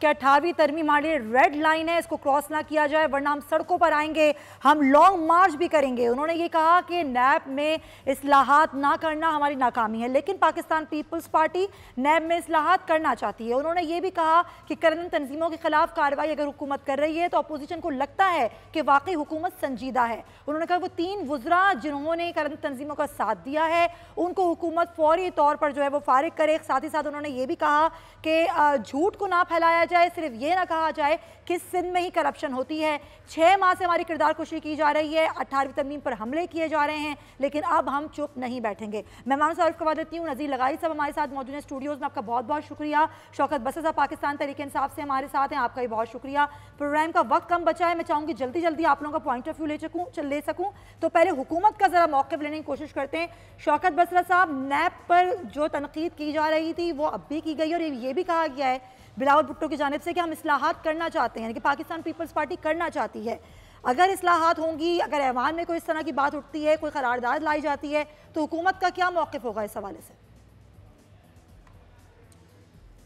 कि 18वीं तरमीम हमारे रेड लाइन है, इसको क्रॉस ना किया जाए वरना हम सड़कों पर आएंगे, हम लॉन्ग मार्च भी करेंगे। उन्होंने ये कहा कि नैब में इस्लाहात ना करना हमारी नाकामी है, लेकिन पाकिस्तान पीपल्स पार्टी नैब में इस्लाहात करना चाहती है। उन्होंने ये भी कहा कि करंट तंजीमों के खिलाफ कार्रवाई अगर हुकूमत कर रही है तो अपोजिशन को लगता है कि वाकई हुकूमत संजीदा है। उन्होंने कहा वो 3 वुज़रा जिन्होंने करंट तंजीमों का साथ दिया है उनको हुकूमत फौरी तौर पर जो है वो फारिग करे। साथ ही साथ उन्होंने ये भी कहा कि झूठ को ना फैलाया जाए, सिर्फ ये ना कहा जाए कि सिंध में ही करप्शन होती है। 6 माह से हमारी किरदार कुशी की जा रही है, 18वीं तरमीम पर हमले किए जा रहे हैं, लेकिन अब हम चुप नहीं बैठेंगे। मेहमानों से अर्ज़ करवा देती हूँ, नज़ीर लगारी साहब हमारे साथ मौजूद हैं स्टूडियोज़ में, आपका बहुत बहुत शुक्रिया। शौकत बसर साहब पाकिस्तान तहरीक इंसाफ से हमारे साथ हैं, आपका भी बहुत शुक्रिया। प्रोग्राम का वक्त कम बचा है, मैं चाहूँगी जल्दी जल्दी आप लोगों का पॉइंट ऑफ व्यू ले सकूँ, तो पहले हुकूमत का ज़रा मौक़िफ़ लेने की कोशिश करते हैं। शौकत बसर साहब, नैब पर जो तनकीद की जा रही थी वो अब भी की गई और ये भी कहा गया है बिलावल भुट्टो की जानिब से कि हम इस्लाहात करना चाहते हैं, यानी कि पाकिस्तान पीपल्स पार्टी करना चाहती है। अगर इस्लाहात होंगी, अगर ऐवान में कोई इस तरह की बात उठती है, कोई करारदाद लाई जाती है, तो हुकूमत का क्या मौक़िफ़ होगा इस हवाले से?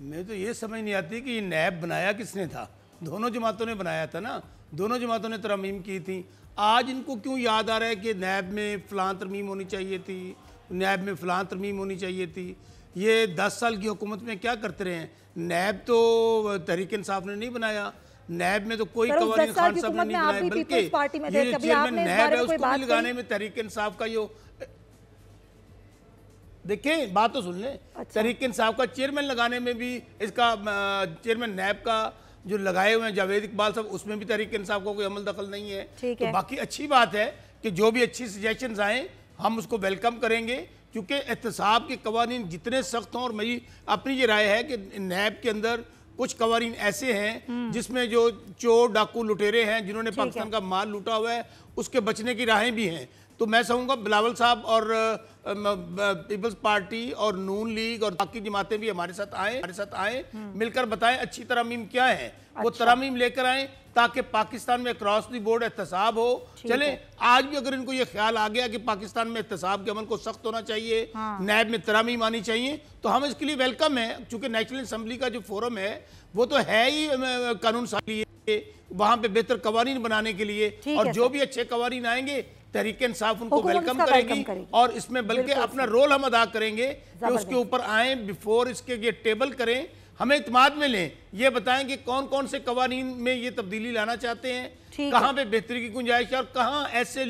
मैं तो ये समझ नहीं आती कि नैब बनाया किसने था। दोनों जमातों ने बनाया था ना, दोनों जमातों ने तरमीम की थी। आज इनको क्यों याद आ रहा है कि नैब में फ़लाँ तरमीम होनी चाहिए थी, नैब में फ़लाँ तरमीम होनी चाहिए थी। ये 10 साल की हुकूमत में क्या करते रहे हैं? नैब तो तहरीक इंसाफ ने नहीं बनाया, नैब में तो कोई कवानीन खान साहब ने नहीं बनाया, बल्कि ये जो चेयरमैन नैब है उसको भी लगाने में तहरीक इंसाफ का जो देखें, बात तो सुन लें। तहरीक इंसाफ का चेयरमैन लगाने में भी इसका चेयरमैन नैब का जो लगाए हुए हैं जावेद इकबाल साहब, उसमें भी तहरीक इंसाफ का कोई अमल दखल नहीं है। तो बाकी अच्छी बात है कि जो भी अच्छी सजेशंस आए हम उसको वेलकम करेंगे, क्योंकि एहतसाब के कवानीन जितने सख्त हों, और मेरी अपनी ये राय है कि नैब के अंदर कुछ कवानीन ऐसे हैं जिसमें जो चोर डाकू लुटेरे हैं जिन्होंने पाकिस्तान का माल लूटा हुआ है उसके बचने की राहें भी हैं। तो मैं चाहूँगा बिलावल साहब और पीपल्स पार्टी और नून लीग और बाकी जमातें भी हमारे साथ आए मिलकर बताएं अच्छी तरमीम क्या है। वो तरमीम लेकर आएँ ताकि पाकिस्तान में क्रॉस द बोर्ड एहतसाब हो। चले आज भी अगर इनको ये ख्याल आ गया कि पाकिस्तान में एहतसाब के अमल को सख्त होना चाहिए, नैब में तरमीम आनी चाहिए, तो हम इसके लिए वेलकम है। चूंकि नेशनल असम्बली का जो फोरम है वो तो है ही कानून साजी, वहाँ पे बेहतर कवानीन बनाने के लिए, और जो भी अच्छे कवानीन आएंगे तहरीक इंसाफ उनको वेलकम करेगी और इसमें बल्कि अपना रोल हम अदा करेंगे कि उसके ऊपर आए, बिफोर इसके ये टेबल करें, हमें इत्मीनान में लें, ये बताएं कि कौन कौन से कवानीन में ये तब्दीली लाना चाहते हैं, कहाँ पे बेहतरी की गुंजाइश है और कहाँ ऐसे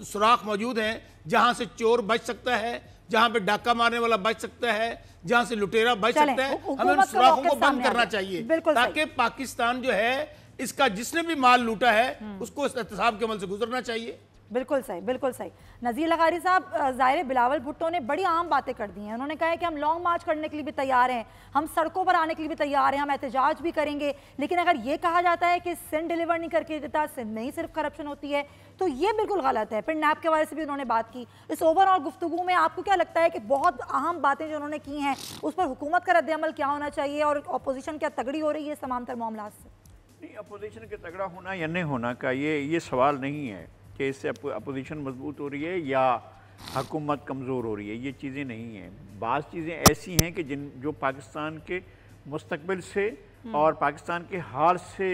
सुराख मौजूद हैं जहाँ से चोर बच सकता है, जहाँ पे डाका मारने वाला बच सकता है, जहाँ से लुटेरा बच सकता है। हमें उन सुराखों को बंद करना चाहिए ताकि पाकिस्तान जो है इसका जिसने भी माल लूटा है उसको इस एहतसाब के अमल से गुजरना चाहिए। बिल्कुल सही, बिल्कुल सही। नज़ीर लगारी साहब, ज़ाहिर बिलावल भुट्टो ने बड़ी आम बातें कर दी हैं। उन्होंने कहा है कि हम लॉन्ग मार्च करने के लिए भी तैयार हैं, हम सड़कों पर आने के लिए भी तैयार हैं, हम एहतजाज भी करेंगे, लेकिन अगर ये कहा जाता है कि सिंध डिलीवर नहीं करके देता, सिंध में ही सिर्फ करप्शन होती है, तो ये बिल्कुल गलत है। फिर नैब के बारे से भी उन्होंने बात की। इस ओवरऑल गुफ्तगू में आपको क्या लगता है कि बहुत अहम बातें जो उन्होंने की हैं उस पर हुकूमत का रद्द-ए-अमल क्या होना चाहिए और अपोजिशन क्या तगड़ी हो रही है इस तमाम तर मामला से? नहीं, अपोजिशन के तगड़ा होना या नहीं होना का ये सवाल नहीं है कि इससे अपोजिशन मजबूत हो रही है या हुकूमत कमज़ोर हो रही है, ये चीज़ें नहीं हैं। बाज़ चीज़ें ऐसी हैं कि जो पाकिस्तान के मुस्तकबिल से और पाकिस्तान के हाल से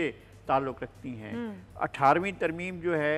ताल्लुक़ रखती हैं। 18वीं तरमीम जो है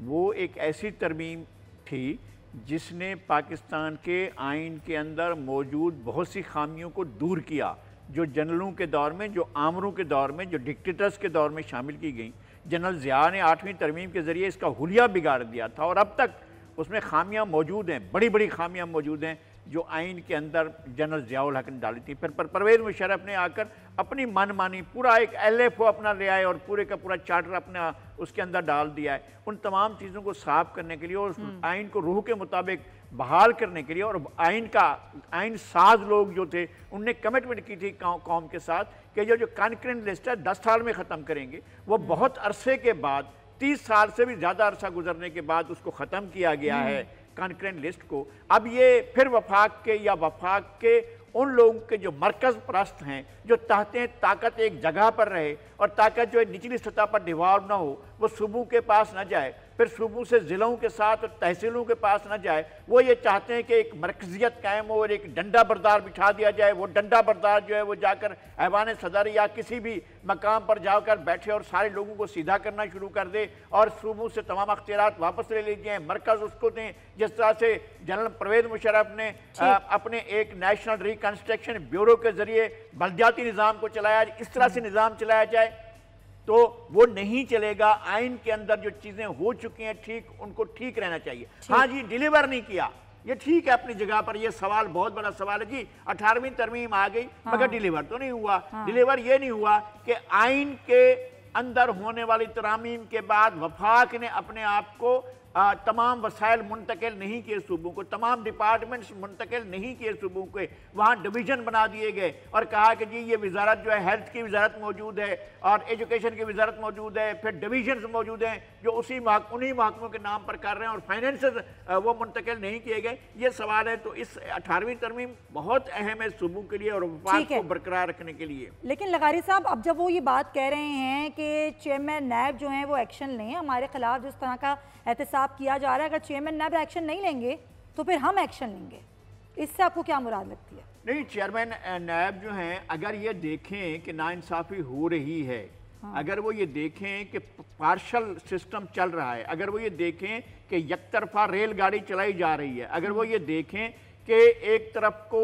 वो एक ऐसी तरमीम थी जिसने पाकिस्तान के आइन के अंदर मौजूद बहुत सी खामियों को दूर किया, जो जनरलों के दौर में, जो आमरों के दौर में, जो डिक्टेटर्स के दौर में शामिल की गई। जनरल ज़िया ने 8वीं तरमीम के ज़रिए इसका हुलिया बिगाड़ दिया था और अब तक उसमें खामियां मौजूद हैं, बड़ी बड़ी खामियां मौजूद हैं जो आइन के अंदर जनरल ज़ियाउल हक ने डाली थी। फिर परवेज़ मुशर्रफ ने आकर अपनी मनमानी पूरा एक LFO अपना ले आए और पूरे का पूरा चार्टर अपना उसके अंदर डाल दिया है। उन तमाम चीज़ों को साफ करने के लिए और उस आइन को रूह के मुताबिक बहाल करने के लिए, और आइन साज लोग जो थे उनने कमिटमेंट की थी कौम के साथ कि जो कॉन्करेंट लिस्ट है 10 साल में ख़त्म करेंगे। वो बहुत अरसे के बाद, 30 साल से भी ज़्यादा अरसा गुजरने के बाद उसको ख़त्म किया गया है कॉन्करेंट लिस्ट को। अब ये फिर वफाक के उन लोगों के जो मरकज़ परस्त हैं, जो चाहते हैं ताकत एक जगह पर रहे और ताकत जो है निचली सतह पर डिवॉल्व ना हो, वो सूबों के पास ना जाए, फिर सूबों से ज़िलों के साथ और तहसीलों के पास न जाए। वो ये चाहते हैं कि एक मरकजियत कायम हो और एक डंडा बरदार बिठा दिया जाए। वो डंडा बरदार जो है वो जाकर ऐवान सदर या किसी भी मकाम पर जाकर बैठे और सारे लोगों को सीधा करना शुरू कर दे और सूबों से तमाम अख्तियारात वापस ले लीजिए, मरकज़ उसको दें। जिस तरह से जनरल परवेज़ मुशर्रफ ने अपने एक नेशनल रिकन्स्ट्रक्शन ब्यूरो के जरिए बल्दियाती निज़ाम को चलाया, इस तरह से निज़ाम चलाया जाए तो वो नहीं चलेगा। आइन के अंदर जो चीजें हो चुकी हैं ठीक, उनको ठीक रहना चाहिए। हाँ जी, डिलीवर नहीं किया, ये ठीक है अपनी जगह पर, ये सवाल बहुत बड़ा सवाल है जी। 18वीं तरमीम आ गई मगर डिलीवर तो नहीं हुआ। डिलीवर ये नहीं हुआ कि आइन के अंदर होने वाली तरामीम के बाद वफाक ने अपने आप को तमाम वसाइल मुंतकिल नहीं किए सूबों को, तमाम डिपार्टमेंट्स मुंतकिल नहीं किए सूबों के, वहाँ डिवीज़न बना दिए गए और कहा कि जी ये वजारत जो है हेल्थ की वजारत मौजूद है और एजुकेशन की वजारत मौजूद है, फिर डिवीजन मौजूद हैं जो उन्हीं महकमों के नाम पर कर रहे हैं और फाइनेंस वो मुंतकिल नहीं किए गए। ये सवाल है। तो इस 18वीं तरमीम बहुत अहम है सूबों के लिए और वफाक को बरकरार रखने के लिए। लेकिन लगारी साहब, अब जब वो ये बात कह रहे हैं कि चेयरमैन नैब जो हैं वो एक्शन लें, हमारे खिलाफ जिस तरह का एहतसाब किया जा रहा है, अगर चेयरमैन नैब एक्शन नहीं लेंगे तो फिर हम एक्शन लेंगे, इससे आपको क्या मुराद लगती है? नहीं, चेयरमैन नैब जो हैं अगर ये देखें कि नाइंसाफ़ी हो रही है, अगर वो ये देखें कि पार्शल सिस्टम चल रहा है, अगर वो ये देखें कि यकतरफा रेलगाड़ी चलाई जा रही है, अगर वो ये देखें कि एक तरफ को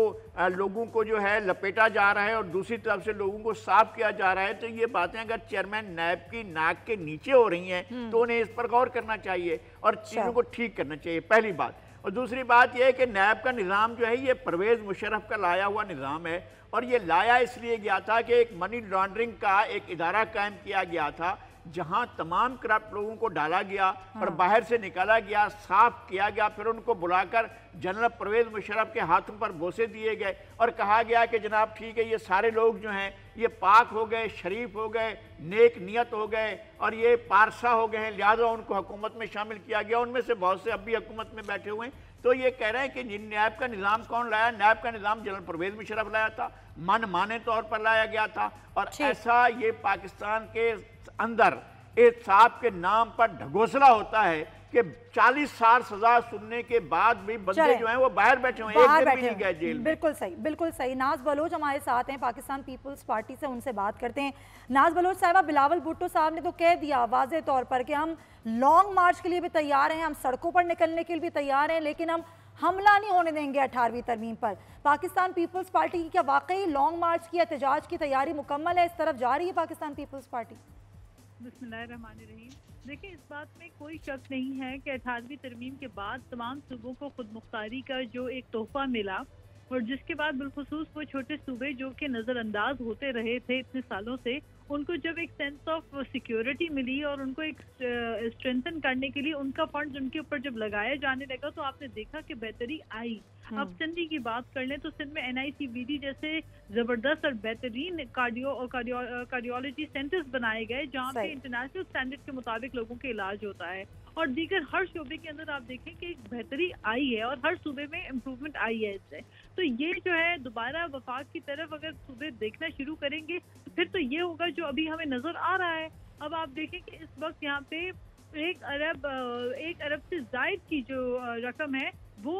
लोगों को जो है लपेटा जा रहा है और दूसरी तरफ से लोगों को साफ किया जा रहा है, तो ये बातें अगर चेयरमैन नैब की नाक के नीचे हो रही हैं तो उन्हें इस पर गौर करना चाहिए और चीज़ों को ठीक करना चाहिए, पहली बात। और दूसरी बात यह है कि नैब का निज़ाम जो है ये परवेज़ मुशर्रफ का लाया हुआ निज़ाम है और ये लाया इसलिए गया था कि एक मनी लॉन्ड्रिंग का एक इदारा कायम किया गया था जहां तमाम करप्ट लोगों को डाला गया और बाहर से निकाला गया, साफ किया गया, फिर उनको बुलाकर जनरल परवेज़ मुशर्रफ के हाथों पर बोसे दिए गए और कहा गया कि जनाब ठीक है, ये सारे लोग जो हैं ये पाक हो गए, शरीफ हो गए, नेक नियत हो गए और ये पारसा हो गए हैं, लिहाजा उनको हुकूमत में शामिल किया गया। उनमें से बहुत से अब भी हुकूमत में बैठे हुए हैं। तो ये कह रहे हैं कि नैब का निज़ाम कौन लाया? नैब का निज़ाम जनरल परवेज़ मुशर्रफ लाया था, मन माने तौर पर लाया गया था और ऐसा ये पाकिस्तान के अंदर एक साहब के नाम पर ढगोसला होता है कि 40 साल सजा सुनने के बाद भी बंदे जो हैं वो बाहर बैठे हुए हैं, एक दिन भी नहीं गए जेल में। बिल्कुल सही, बिल्कुल सही। नाज बलोच हमारे साथ हैं, पाकिस्तान पीपल्स पार्टी से, उनसे बात करते हैं। नाज बलोच साहिबा, बिलावल भुट्टो साहब ने तो कह दिया वाज़े तौर पर कि हम लॉन्ग मार्च के लिए भी तैयार हैं, हम सड़कों पर निकलने के लिए भी तैयार हैं, लेकिन हम हमला नहीं होने देंगे 18वीं तरमीम पर। पाकिस्तान पीपल्स पार्टी की क्या वाकई लॉन्ग मार्च की एहतजाज की तैयारी मुकम्मल है? इस तरफ जा रही है पाकिस्तान पीपल्स पार्टी? बिस्मिल्लाहिर्रहमानिर्रहीम। देखिए, इस बात में कोई शक नहीं है कि 18वीं तरमीम के बाद तमाम सूबों को खुद मुख्तारी का जो एक तोहफा मिला और जिसके बाद बिलखुसूस वो छोटे सूबे जो कि नज़रअंदाज होते रहे थे इतने सालों से, उनको जब एक सेंस ऑफ सिक्योरिटी मिली और उनको एक स्ट्रेंथन करने के लिए उनका फंड उनके ऊपर जब लगाया जाने लगा तो आपने देखा कि बेहतरी आई। अब सिंधी की बात कर लें तो सिंध में NICVD जैसे जबरदस्त और बेहतरीन कार्डियोलॉजी सेंटर्स बनाए गए जहाँ पे इंटरनेशनल स्टैंडर्ड के मुताबिक लोगों के इलाज होता है और दीगर हर शोबे के अंदर आप देखें कि एक बेहतरी आई है और हर सूबे में इम्प्रूवमेंट आई है इससे। तो ये जो है दोबारा वफाक की तरफ अगर सूबे देखना शुरू करेंगे तो फिर तो ये होगा जो अभी हमें नजर आ रहा है। अब आप देखें कि इस वक्त यहाँ पे 1 अरब से जायद की जो रकम है वो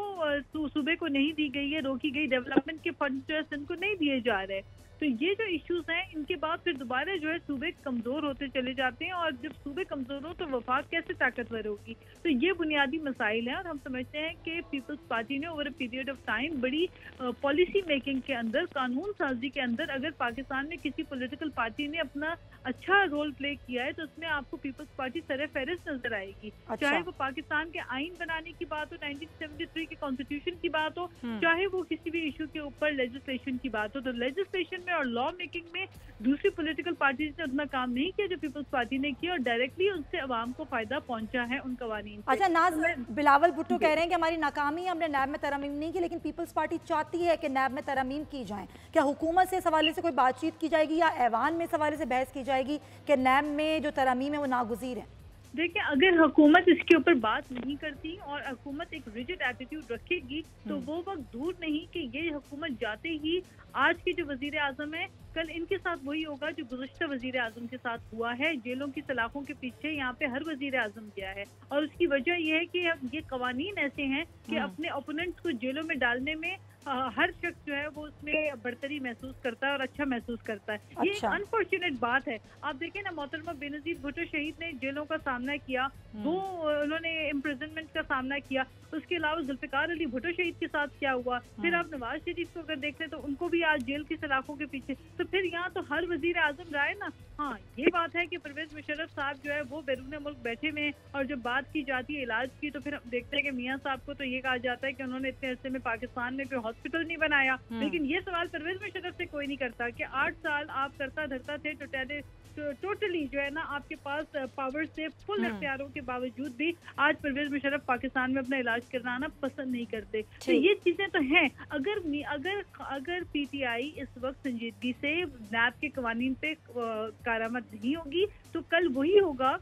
सूबे को नहीं दी गई है, रोकी गई। डेवलपमेंट के फंड जो है सिंध को नहीं दिए जा रहे। तो ये जो इश्यूज हैं इनके बाद फिर दोबारा जो है सूबे कमज़ोर होते चले जाते हैं और जब सूबे कमज़ोर हो तो वफाक कैसे ताकतवर होगी। तो ये बुनियादी मसाइल हैं और हम समझते हैं कि पीपल्स पार्टी ने over a period of time बड़ी पॉलिसी मेकिंग के अंदर, कानून साजी के अंदर, अगर पाकिस्तान में किसी पॉलिटिकल पार्टी ने अपना अच्छा रोल प्ले किया है तो उसमें आपको पीपल्स पार्टी सरे फहरिस्त नजर आएगी। चाहे वो पाकिस्तान के आइन बनाने की बात हो, 1973 के कॉन्स्टिट्यूशन की बात हो, चाहे वो किसी भी इशू के ऊपर लेजिस्लेशन की बात हो। तो लेजिस्लेशन में और लॉ मेकिंग में दूसरी पॉलिटिकल पार्टीज ने उतना काम नहीं किया जो पीपल्स पार्टी ने किया और डायरेक्टली उससे अवाम को फायदा पहुंचा है उन कवानीन से। अच्छा नाज, बिलावल भुट्टो कह रहे हैं कि हमारी नाकामी, हमने नैब में तरमीम नहीं की, लेकिन पीपल्स पार्टी चाहती है कि नैब में तरमीम की जाए। क्या हुकूमत से इस हवाले से कोई बातचीत की जाएगी या ऐवान में इस हवाले से बहस की जाएगी कि नैब में जो तरमीम है वो नागुज़ीर है? देखिए, अगर हुकूमत इसके ऊपर बात नहीं करती और हुकूमत एक रिजिड एटीट्यूड रखेगी तो वो वक्त दूर नहीं कि ये हुकूमत जाते ही आज के जो वजीर आजम है कल इनके साथ वही होगा जो गुज़श्ता वजीर आजम के साथ हुआ है। जेलों की सलाखों के पीछे यहाँ पे हर वजीर आजम गया है और उसकी वजह यह है कि अब ये कवानीन ऐसे हैं कि अपने ओपोनेंट्स को जेलों में डालने में हर शख्स जो है वो उसमें बढ़तरी महसूस करता है और अच्छा महसूस करता है। ये एक अनफॉर्चुनेट बात है। आप देखें ना, मोहतरमा बेनज़ीर भुट्टो शहीद ने जेलों का सामना किया, वो उन्होंने इम्प्रिजनमेंट का सामना किया। उसके अलावा जुल्फ़िकार अली भुट्टो शहीद के साथ क्या हुआ, फिर आप नवाज शरीफ को अगर देखें तो उनको भी आज जेल की सलाखों के पीछे। तो फिर यहाँ तो हर वजीर आजम रहा है ना। हाँ, ये बात है कि परवेज मुशर्रफ साहब जो है वो बैरून मुल्क बैठे हुए हैं और जब बात की जाती है इलाज की तो फिर हम देखते हैं कि मियाँ साहब को तो ये कहा जाता है कि उन्होंने इतने अरसे में पाकिस्तान में कोई हॉस्पिटल नहीं बनाया। लेकिन ये सवाल परवेज मुशर्रफ से कोई नहीं करता कि 8 साल आप करता धरता थे टोटली जो है ना आपके पास पावर से फुल इख्तियारों के बावजूद भी आज परवेज मुशर्रफ पाकिस्तान में अपना इलाज कराना पसंद नहीं करते। तो ये चीजें तो हैं। अगर पीटीआई इस वक्त संजीदगी से नैब के कवानीन पे कारामद नहीं होगी तो कल वही होगा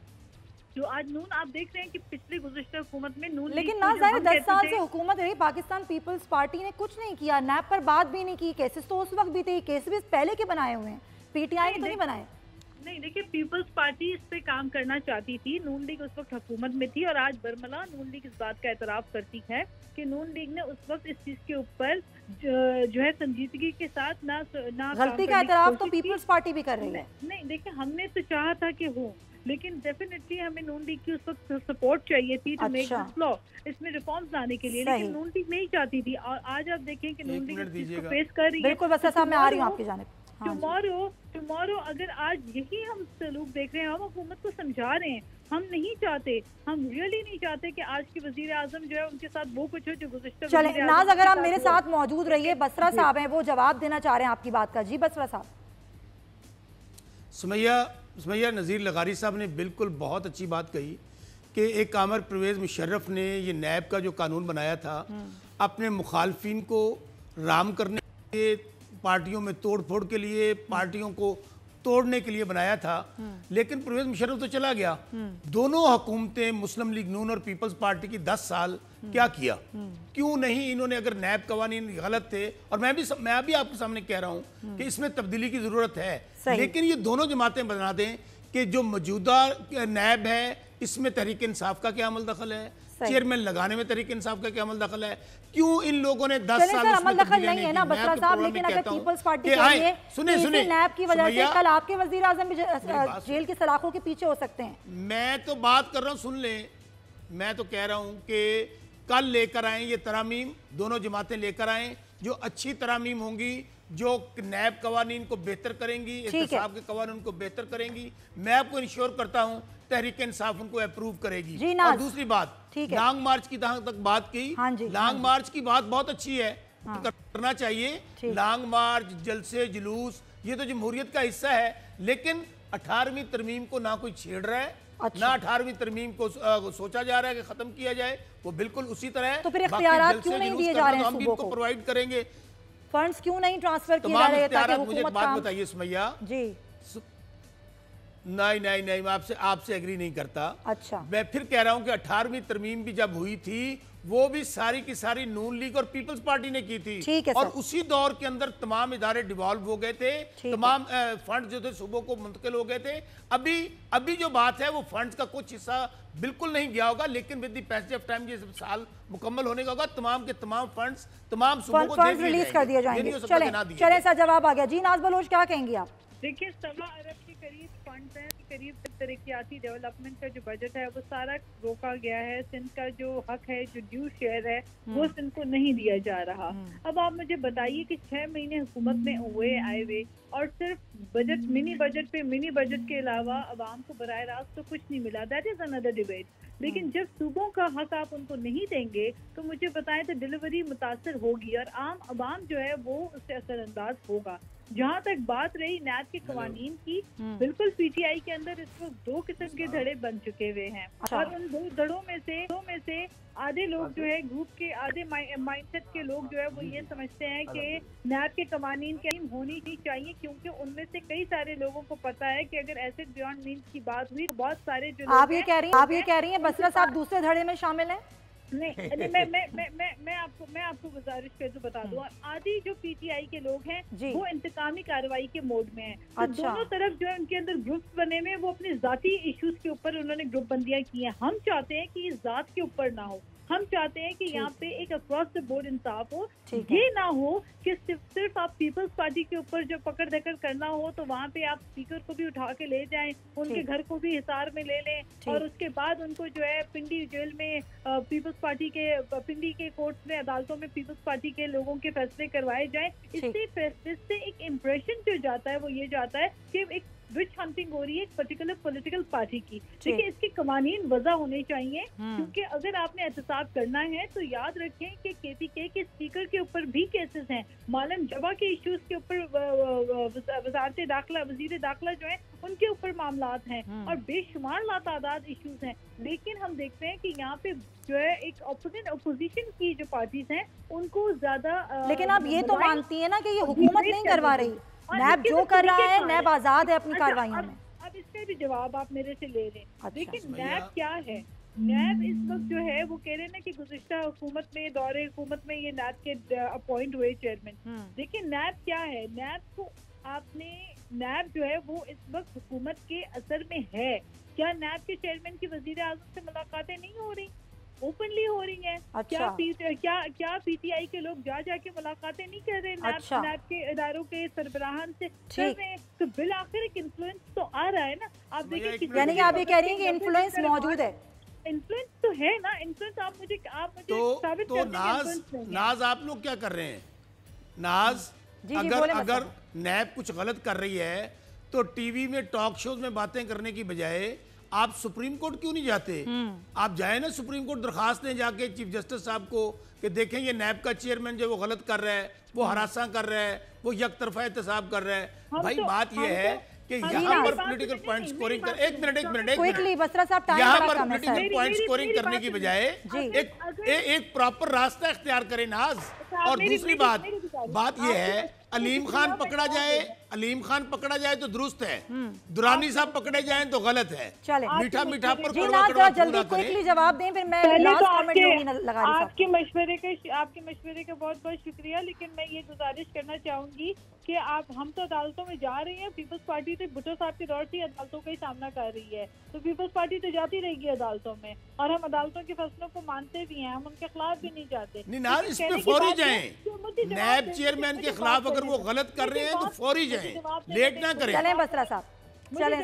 जो आज नून आप देख रहे हैं कि पिछले गुज़श्ता हुकूमत में नून। लेकिन ना जाहिर 10 साल से हुकूमत रही, पाकिस्तान पीपल्स पार्टी ने कुछ नहीं किया, नैब पर बात भी नहीं की। केसेस तो उस वक्त भी थे, केसेस पहले के बनाए हुए हैं, पीटीआई ने तो नहीं बनाए। नहीं, देखिए, पीपल्स पार्टी इस पे काम करना चाहती थी। नून लीग उस वक्त हुकूमत में थी और आज बरमला नून लीग इस बात का एतराफ़ करती है कि नून लीग ने उस वक्त इस चीज के ऊपर जो है संजीदगी के साथ ना गलती का एतराफ़ तो पीपल्स पार्टी भी कर रही है। नहीं, देखिए, हमने तो चाहा था कि हो, लेकिन डेफिनेटली हमें नून लीग की उस वक्त सपोर्ट चाहिए थी टू मेक दिस लॉ, इसमें रिफॉर्म्स लाने के लिए। लेकिन नून लीग नहीं चाहती थी और आज आप देखें कि नून लीग इस चीज को फेस कर रही है। बिल्कुल, बस साहब मैं आ रही हूँ आपकी जानिब। टुमारो अगर आज यही हम सलूक देख रहे हैं, हम हुकूमत को समझा रहे हैं, हम नहीं चाहते, हम रियली नहीं चाहते कि आज के वजीर आजम जो है उनके साथ वो कुछ हो जो गुज़श्ता। चले नाज, अगर आप मेरे साथ मौजूद रहिए, बसरा साहब हैं, वो जवाब देना चाह रहे हैं आपकी बात का। जी बसरा साहब। सुमैया नज़ीर लगारी साहब ने बिल्कुल बहुत अच्छी बात कही कि एक कामर परवेज़ मुशर्रफ ने ये नैब का जो कानून बनाया था अपने मुखालफिन को राम करने के लिए, पार्टियों में तोड़ फोड़ के लिए, पार्टियों को तोड़ने के लिए बनाया था। लेकिन परवेज़ मुशर्रफ तो चला गया। दोनों हुकूमतें मुस्लिम लीग नून और पीपल्स पार्टी की 10 साल क्या किया, क्यों नहीं इन्होंने, अगर नैब कवानीन गलत थे, और मैं भी आपके सामने कह रहा हूं कि इसमें तब्दीली की जरूरत है, लेकिन ये दोनों जमातें बना दें कि जो मौजूदा नैब है इसमें तहरीक इंसाफ का क्या अमल दखल है, चेयरमैन लगाने में तहरीक इंसाफ का क्या अमल दखल है, क्यों इन लोगों ने 10 साल अमल दखल नहीं है ना बसरा साहब। लेकिन अगर पीपल्स पार्टी सुने नैब की वजह से कल आपके वजीर आजम भी जेल की सलाखों के पीछे हो सकते हैं। मैं तो बात कर रहा हूँ, सुन ले, मैं तो कह रहा हूँ कि कल लेकर आए ये तरामीम, दोनों जमातें लेकर आए जो अच्छी तरामीम होंगी, जो नैब कवानीन को बेहतर करेंगी, एहतसाब के कवानीन को बेहतर करेंगी। मैं आपको इंश्योर करता हूँ तहरीक इंसाफ उनको अप्रूव करेगी। और दूसरी बात, लॉन्ग मार्च की जहां तक बात की, लॉन्ग मार्च की बात बहुत अच्छी है, करना चाहिए। लॉन्ग मार्च, जलसे, जुलूस, ये तो जमहूरियत का हिस्सा है। लेकिन 18वीं तरमीम को ना कोई छेड़ रहा है, ना 18वीं तरमीम को सोचा जा रहा है कि खत्म किया जाए, वो बिल्कुल उसी तरह है। तो फिर इख्तियारात क्यों नहीं दिए जा रहे हैं, हम भी इनको प्रोवाइड करेंगे। फंड्स क्यों नहीं ट्रांसफर किए जा रहे हैं ताकि हुकूमत मुझे बात बताइए सुमैया जी। नहीं, मैं आपसे एग्री नहीं करता। अच्छा, मैं फिर कह रहा हूं कि 18वीं तरमीम भी जब हुई थी वो भी सारी की सारी नून लीग और पीपल्स पार्टी ने की थी, और उसी दौर के अंदर तमाम इदारे डिवॉल्व हो गए थे, तमाम फंड जो थे सूबों को मुंतकिल हो गए थे। अभी जो बात है वो फंड्स का कुछ हिस्सा बिल्कुल नहीं गया होगा, लेकिन with the passage of time, ये साल मुकम्मल होने का होगा, तमाम के तमाम फंड्स तमाम सूबों को रिलीज कर दिए जाएंगे। चले ऐसा जवाब आ गया। जी नाज बलोच, क्या कहेंगी आप? देखिए, 7 अरब के करीब फंड्स हैं, करीब तरक्याती डेवलपमेंट का जो बजट है वो सारा रोका गया है। सिंध का जो हक है, जो ड्यू शेयर है, वो सिंध को नहीं दिया जा रहा। अब आप मुझे बताइए कि 6 महीने हुकूमत में आए हुए और सिर्फ बजट, मिनी बजट के अलावा अवाम को बराह रास्त तो कुछ नहीं मिला। That is another debate. लेकिन जब सूबों का हक आप उनको नहीं देंगे तो मुझे बताएं तो डिलीवरी मुतासर होगी और आम अवाम जो है वो उससे असरअंदाज होगा। जहाँ तक बात रही नैब के कवानीन की, बिल्कुल पीटीआई के अंदर इस वक्त 2 किस्म के धड़े बन चुके हुए हैं और उन 2 धड़ों में से आधे लोग जो है ग्रुप के आधे माइंडसेट के लोग जो है वो ये समझते हैं कि नैब के कवानीन की होनी ही चाहिए, क्योंकि उनमें से कई सारे लोगों को पता है कि अगर एसेट बियॉन्ड मीन्स की बात हुई तो बहुत सारे जो आप ये कह रही हैं बसरा साहब दूसरे धड़े में शामिल हैं? नहीं, मैं आपको गुजारिश कर बता दूं, आधी जो पीटीआई के लोग हैं वो इंतकामी कार्रवाई के मोड में हैं। तो दोनों तरफ जो है उनके अंदर ग्रुप्स बने हुए, वो अपने जाती इश्यूज के ऊपर उन्होंने ग्रुप बंदियां की हैं। हम चाहते हैं कि ये जात के ऊपर ना हो, हम चाहते हैं कि यहाँ पे एक अक्रॉस द बोर्ड इंसाफ हो। ये ना हो कि सिर्फ आप पीपल्स पार्टी के ऊपर जो पकड़ दकड़ करना हो तो वहाँ पे आप स्पीकर को भी उठा के ले जाएं, उनके घर को भी हिसार में ले लें और उसके बाद उनको जो है पिंडी जेल में पीपल्स पार्टी के पिंडी के कोर्ट में अदालतों में पीपल्स पार्टी के लोगों के फैसले करवाए जाएं। इससे एक इम्प्रेशन जो जाता है वो ये जाता है कि एक विच हंटिंग हो रही है एक पर्टिकुलर पॉलिटिकल पार्टी की। देखिए इसके कवानीन वजह होने चाहिए, क्योंकि अगर आपने एहतसाब करना है तो याद रखें कि केपीके के स्पीकर के ऊपर भी केसेस हैं, मालम जबा के इश्यूज के ऊपर वजीर दाखिला जो है उनके ऊपर मामलात हैं और बेशुमार लातादाद इश्यूज हैं। लेकिन हम देखते हैं कि यहाँ पे जो है एक अपोजिशन की जो पार्टीज हैं उनको ज्यादा, लेकिन आप ये तो मानती है ना कि ये हुकूमत नहीं करवा रही, नैब जो कर रहा है, नैब आजाद है अपनी कार्रवाइयों में। अब इसका भी जवाब आप मेरे से ले लें। देखिए नैब क्या है, नैब इस वक्त जो है वो कह रहे हैं ना कि गुज़िश्ता हुकूमत में दौरे हुकूमत में ये नैब के अपॉइंट हुए चेयरमैन। देखिए नैब क्या है, नैब जो है वो इस वक्त हुकूमत के असर में है। क्या नैब के चेयरमैन की वजीर आज़म से मुलाकातें नहीं हो रही, ओपनली हो रही हैं? क्या पीटीआई के लोग जाके मुलाकातें नहीं कर रहे नैब के इदारों के सरबराहान से कर रहे हैं? तो बिल आखिर एक इन्फ्लुएंस तो आ रहा है ना। आप देखिए, यानी कि आप ये कह रही हैं कि इन्फ्लुएंस मौजूद है। इन्फ्लुएंस तो है ना, इन्फ्लुएंस आप मुझे साबित कर दें। नाज आप लोग क्या कर रहे हैं? नाज अगर नैब कुछ गलत कर रही है तो टीवी में टॉक शोज में बातें करने की बजाय आप सुप्रीम कोर्ट क्यों नहीं जाते? आप जाए ना सुप्रीम कोर्ट, दरखास्त दें जाके चीफ जस्टिस साहब को कि देखें ये नैब का चेयरमैन जो वो गलत कर रहा है, वो हरासा कर रहा है, वो एक तरफा एहतसाब कर रहा है। भाई बात ये है कि यहाँ पर पॉलिटिकल पॉइंट स्कोरिंग कर, एक मिनट यहाँ पर पॉलिटिकल पॉइंट स्कोरिंग करने की बजाय एक प्रॉपर रास्ता इख्तियार करें नाज। और दूसरी बात ये है, अलीम खान पकड़ा जाए तो दुरुस्त है, दुरानी साहब पकड़े जाएं तो गलत है। मीठा पर जल्दी जवाब दें, फिर मैं आपके मशवरे का बहुत बहुत शुक्रिया। लेकिन मैं ये गुजारिश करना चाहूंगी कि हम तो अदालतों में जा रहे हैं, पीपल्स पार्टी तो भुट्टो साहब के दौर से अदालतों का ही सामना कर रही है, तो पीपल्स पार्टी तो जाती रहेगी अदालतों में और हम अदालतों के फैसलों को मानते भी हैं, हम उनके खिलाफ भी नहीं जाते। इसमें फौरी जाएं, नैब चेयरमैन के खिलाफ अगर वो गलत कर रहे हैं तो फौरी जाएं, लेट ना करें। चलें बसरा साहब,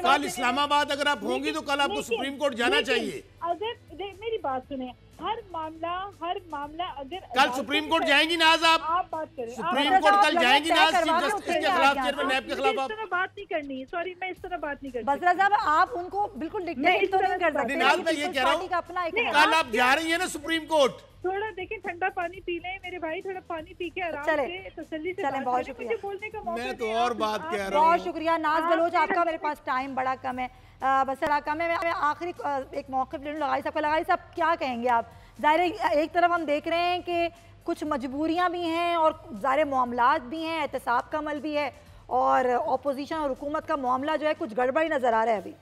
कल इस्लामाबाद अगर आप होंगी तो कल आपको सुप्रीम कोर्ट जाना चाहिए। अगर मेरी बात सुने, हर मामला अगर कल सुप्रीम कोर्ट जाएंगी नाज, आप बात करें, सुप्रीम कोर्ट कल जाएंगी नाज चीफ जस्टिस के खिलाफ, चेयरमैन नैब के खिलाफ। आप बात नहीं करनी, सॉरी मैं इस तरह बात नहीं करती। बसरा साहब आप उनको बिल्कुल डिक्टेट तो नहीं कर सकते। नाज मैं ये कह रहा हूँ कल आप जा रही है ना सुप्रीम कोर्ट, थोड़ा देखें ठंडा पानी पी लें मेरे भाई, थोड़ा पानी पी के आराम से तसल्ली से बात बहुत करें। शुक्रिया, मुझे बोलने का मौका मैं तो और बात कह रहा हूँ। बहुत शुक्रिया नाज बलोच आपका, मेरे पास टाइम बड़ा कम है, बसरा कम है। मैं आखिरी एक मौक़िफ़ ले लूँ लगाई साहब का। लगाई साहब क्या कहेंगे आप? ज़ाहिर एक तरफ हम देख रहे हैं कि कुछ मजबूरियाँ भी हैं और ज़ाहिर मामलात भी हैं, एहतसाब का अमल भी है और अपोजिशन और हुकूमत का मामला जो है कुछ गड़बड़ी नज़र आ रहा है अभी।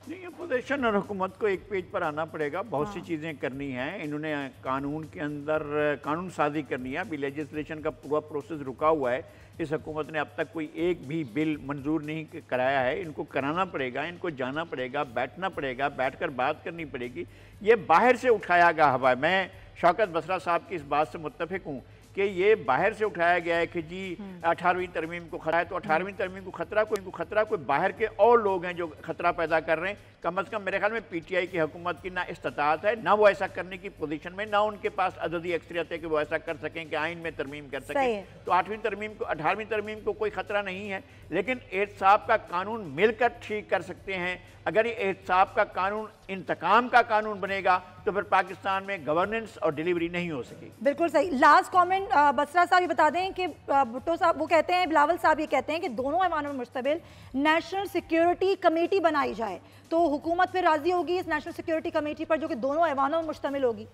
नहीं, अपोजिशन और हुकूमत को एक पेज पर आना पड़ेगा, बहुत सी चीज़ें करनी हैं। इन्होंने कानून के अंदर कानून साजी करनी है, अभी लेजिस्लेशन का पूरा प्रोसेस रुका हुआ है। इस हुकूमत ने अब तक कोई एक भी बिल मंजूर नहीं कराया है, इनको कराना पड़ेगा, इनको जाना पड़ेगा, बैठना पड़ेगा, बैठकर बात करनी पड़ेगी। ये बाहर से उठाया गया हवा है। मैं शौकत बसरा साहब की इस बात से मुत्तफिक हूँ कि ये बाहर से उठाया गया है कि जी 18वीं तरमीम को खतरा है, तो 18वीं तरमीम को खतरा कोई बाहर के और लोग हैं जो खतरा पैदा कर रहे हैं। कम अज़ कम मेरे ख्याल में पीटीआई की हुकूमत की ना इस्तात है, ना वो ऐसा करने की पोजीशन में, ना उनके पास अददी अक्सरियत है कि वो ऐसा कर सकें कि आइन में तरमीम कर सकें। तो 18वीं तरमीम को कोई खतरा नहीं है, लेकिन एहतसाब का कानून मिलकर ठीक कर सकते हैं। अगर ये एहतसाब का कानून इंतकाम का कानून बनेगा तो फिर पाकिस्तान में गवर्नेंस और डिलीवरी नहीं हो सकेगी। बिल्कुल सही। लास्ट कमेंट बसरा साहब ये बता दें कि भुट्टो साहब वो कहते हैं, बिलावल साहब ये कहते हैं कि दोनों ऐवानों में मुश्तमिल नेशनल सिक्योरिटी कमेटी बनाई जाए तो हुकूमत फिर राजी होगी इस नेशनल सिक्योरिटी कमेटी पर जो कि दोनों ऐवानों में मुश्तमिल होगी।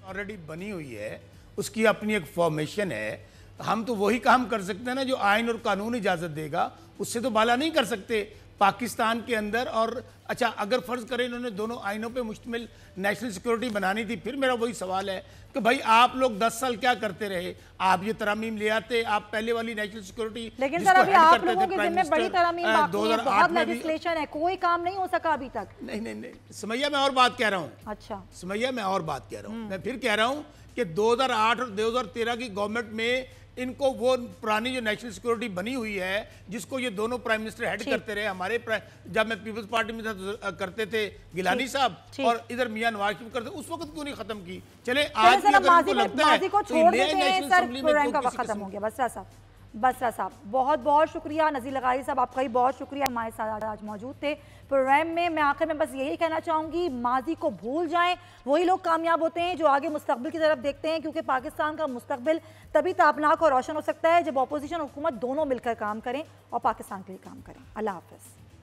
ऑलरेडी बनी हुई है, उसकी अपनी एक फॉर्मेशन है। हम तो वही काम कर सकते हैं ना जो आइन और कानून इजाज़त देगा, उससे तो बाला नहीं कर सकते पाकिस्तान के अंदर। और अच्छा, अगर फ़र्ज़ करें इन्होंने दोनों आइनों पे मुश्तमिल नेशनल सिक्योरिटी बनानी थी, फिर मेरा वही सवाल है कि भाई आप लोग 10 साल क्या करते रहे? आप ये तरमीम ले आते, आप पहले वाली नेशनल सिक्योरिटी, लेकिन सर अभी आप लोगों के जिम्मे बड़ी तरमीम बाकी है, बहुत लेजिस्लेशन है, कोई काम नहीं हो सका अभी तक। नहीं समैया, मैं और बात कह रहा हूँ। अच्छा समैया, मैं और बात कह रहा हूँ। मैं फिर कह रहा हूँ कि 2008 और 2013 की गवर्नमेंट में इनको वो पुरानी जो नेशनल सिक्योरिटी बनी हुई है जिसको ये दोनों प्राइम मिनिस्टर हेड करते रहे, हमारे जब मैं पीपल्स पार्टी में था करते थे गिलानी साहब, और इधर मियां नवाज शरीफ करते, उस वक्त क्यों नहीं खत्म की? चले आज भी अगर उनको लगता है को छोड़ देते हैं सर, प्रोग्राम का वक्त खत्म हो गया। बसरा साहब बहुत बहुत शुक्रिया, नज़ीर लगाई साहब आपका भी बहुत शुक्रिया, हमारे साथ आज मौजूद थे प्रोग्राम में। मैं आखिर में बस यही कहना चाहूँगी, माजी को भूल जाएं, वही लोग कामयाब होते हैं जो आगे मुस्तकबिल की तरफ देखते हैं, क्योंकि पाकिस्तान का मुस्तकबिल तभी ताबनाक और रोशन हो सकता है जब अपोजिशन और हुकूमत दोनों मिलकर काम करें और पाकिस्तान के लिए काम करें। अल्लाह हाफ़िज़।